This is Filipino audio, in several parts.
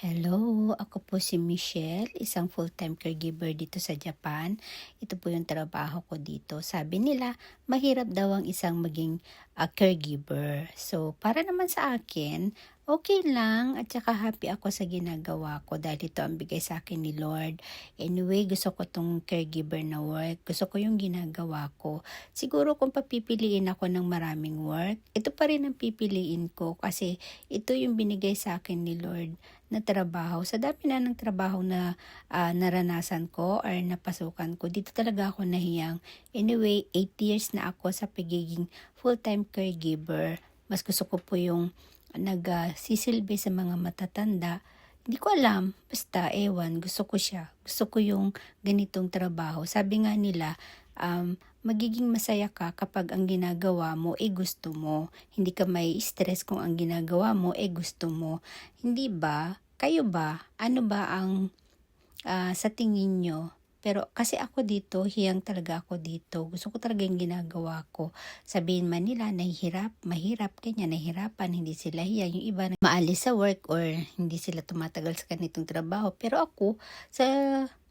Hello, ako po si Michelle, isang full-time caregiver dito sa Japan. Ito po yung trabaho ko dito. Sabi nila, mahirap daw ang isang maging caregiver. So, para naman sa akin, okay lang at saka happy ako sa ginagawa ko dahil ito ang bigay sa akin ni Lord. Anyway, gusto ko tong caregiver na work. Gusto ko yung ginagawa ko. Siguro kung papipiliin ako ng maraming work, ito pa rin ang pipiliin ko kasi ito yung binigay sa akin ni Lord na trabaho. Sa dami na ng trabaho na naranasan ko or napasukan ko, dito talaga ako nahiyang. Anyway, 8 years na ako sa pagiging full-time caregiver. Mas gusto ko po yung nagsisilbi sa mga matatanda. Hindi ko alam, basta ewan, gusto ko siya. Gusto ko yung ganitong trabaho. Sabi nga nila, magiging masaya ka kapag ang ginagawa mo gusto mo. Hindi ka may stress kung ang ginagawa mo gusto mo. Hindi ba? Kayo ba? Ano ba ang sa tingin nyo? Pero kasi ako dito, hiyang talaga ako dito. Gusto ko talaga yung ginagawa ko. Sabihin man nila, mahirap, kanya nahihirapan, hindi sila hiyang. Yung iba na maalis sa work or hindi sila tumatagal sa ganitong trabaho. Pero ako, sa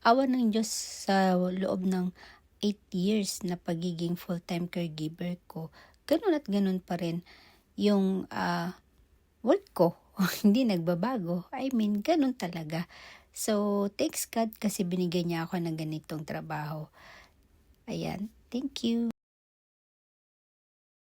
awa ng Diyos, sa loob ng 8 years na pagiging full-time caregiver ko, ganun at ganun pa rin yung work ko. Hindi nagbabago. I mean, ganun talaga. So, thanks God kasi binigyan niya ako ng ganitong trabaho. Ayan. Thank you.